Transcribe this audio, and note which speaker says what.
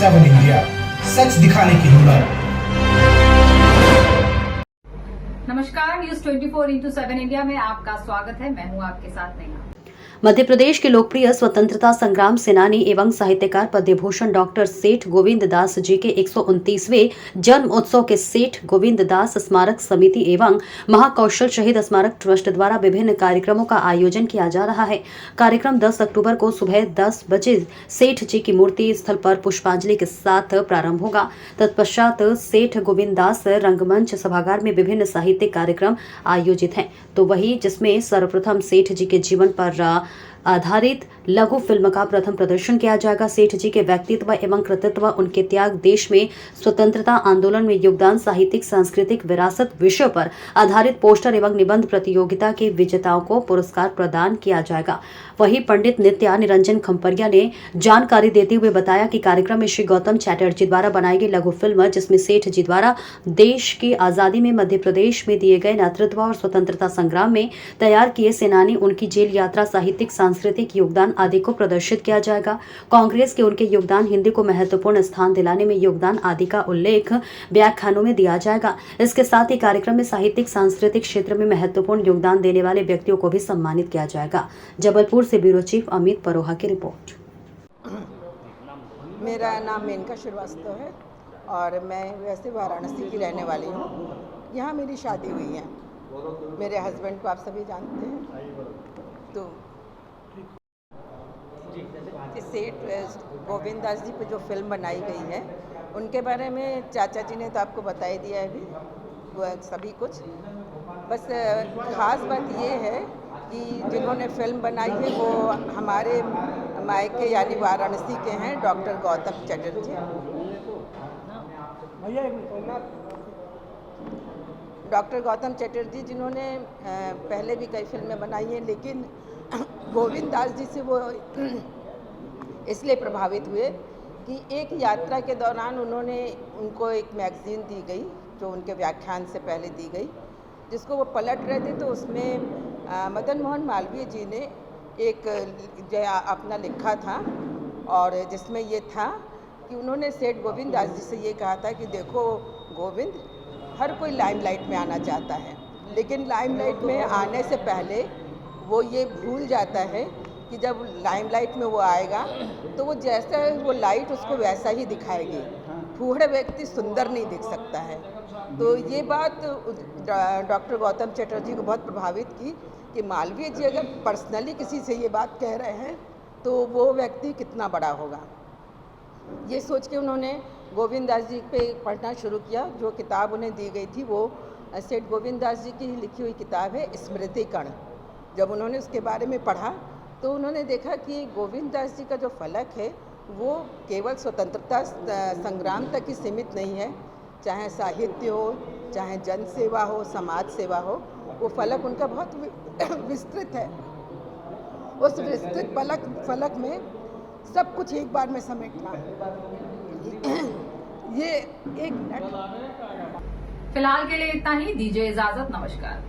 Speaker 1: 7 India, सच दिखाने की हिम्मत।
Speaker 2: नमस्कार, न्यूज 24x7 इंडिया में आपका स्वागत है। मैं हूं आपके साथ नेहा।
Speaker 3: मध्य प्रदेश के लोकप्रिय स्वतंत्रता संग्राम सेनानी एवं साहित्यकार पद्म भूषण डॉक्टर सेठ गोविंद दास जी के 129वें जन्म उत्सव के सेठ गोविंद दास स्मारक समिति एवं महाकौशल शहीद स्मारक ट्रस्ट द्वारा विभिन्न कार्यक्रमों का आयोजन किया जा रहा है। कार्यक्रम 10 अक्टूबर को सुबह 10 बजे सेठ जी की मूर्ति स्थल पर पुष्पांजलि के साथ प्रारंभ होगा। तत्पश्चात सेठ गोविंद दास रंगमंच सभागार में विभिन्न साहित्यिक कार्यक्रम आयोजित हैं, तो वही जिसमें सर्वप्रथम सेठ जी के जीवन पर आधारित लघु फिल्म का प्रथम प्रदर्शन किया जाएगा। सेठ जी के व्यक्तित्व एवं कृतित्व, उनके त्याग, देश में स्वतंत्रता आंदोलन में योगदान, साहित्यिक सांस्कृतिक विरासत विषय पर आधारित पोस्टर एवं निबंध प्रतियोगिता के विजेताओं को पुरस्कार प्रदान किया जाएगा। वहीं पंडित नित्या निरंजन खम्परिया ने जानकारी देते हुए बताया कि कार्यक्रम में श्री गौतम चैटर्जी द्वारा बनाई गई लघु फिल्म, जिसमें सेठ जी द्वारा देश की आजादी में मध्य प्रदेश में दिए गए नेतृत्व और स्वतंत्रता संग्राम में तैयार किए सेनानी, उनकी जेल यात्रा, साहित्यिक सांस्कृतिक योगदान आदि को प्रदर्शित किया जाएगा। कांग्रेस के उनके योगदान, हिंदी को महत्वपूर्ण स्थान दिलाने में योगदान आदि का उल्लेख व्याख्यानों में दिया जाएगा। इसके साथ ही कार्यक्रम में साहित्यिक सांस्कृतिक क्षेत्र में महत्वपूर्ण योगदान देने वाले व्यक्तियों को भी सम्मानित किया जाएगा। जबलपुर से ब्यूरो चीफ अमित परोहा की रिपोर्ट।
Speaker 4: मेरा नाम मेनका श्रीवास्तव है और मैं वैसे वाराणसी की रहने वाली हूँ। यहाँ मेरी शादी हुई है। मेरे हस्बैंड को आप सभी जानते हैं। तो सेठ गोविंद दास जी पे जो फिल्म बनाई गई है, उनके बारे में चाचा जी ने तो आपको बता ही दिया है अभी सभी कुछ। बस ख़ास बात ये है कि जिन्होंने फिल्म बनाई है वो हमारे मायके यानी वाराणसी के हैं, डॉक्टर गौतम चैटर्जी। डॉक्टर गौतम चैटर्जी जिन्होंने पहले भी कई फिल्में बनाई हैं, लेकिन गोविंद दास जी से वो इसलिए प्रभावित हुए कि एक यात्रा के दौरान उनको एक मैगज़ीन दी गई जो उनके व्याख्यान से पहले दी गई, जिसको वो पलट रहे थे। तो उसमें मदन मोहन मालवीय जी ने एक जो अपना लिखा था और जिसमें ये था कि उन्होंने सेठ गोविंद दास जी से ये कहा था कि देखो गोविंद, हर कोई लाइमलाइट में आना चाहता है, लेकिन लाइमलाइट में आने से पहले वो ये भूल जाता है कि जब लाइमलाइट में वो आएगा तो वो जैसा है वो लाइट उसको वैसा ही दिखाएगी। फूहड़ व्यक्ति सुंदर नहीं दिख सकता है। तो ये बात डॉक्टर गौतम चैटर्जी को बहुत प्रभावित की कि मालवीय जी अगर पर्सनली किसी से ये बात कह रहे हैं तो वो व्यक्ति कितना बड़ा होगा। ये सोच के उन्होंने गोविंद दास जी पे पढ़ना शुरू किया। जो किताब उन्हें दी गई थी वो सेठ गोविंद दास जी की लिखी हुई किताब है स्मृति कण। जब उन्होंने उसके बारे में पढ़ा तो उन्होंने देखा कि गोविंद दास जी का जो फलक है वो केवल स्वतंत्रता संग्राम तक ही सीमित नहीं है, चाहे साहित्य हो, चाहे जन सेवा हो, समाज सेवा हो, वो फलक उनका बहुत विस्तृत है। उस विस्तृत फलक में सब कुछ एक बार में समेटना। ये एक मिनट।
Speaker 2: फिलहाल के लिए इतना ही, दीजिए इजाजत। नमस्कार।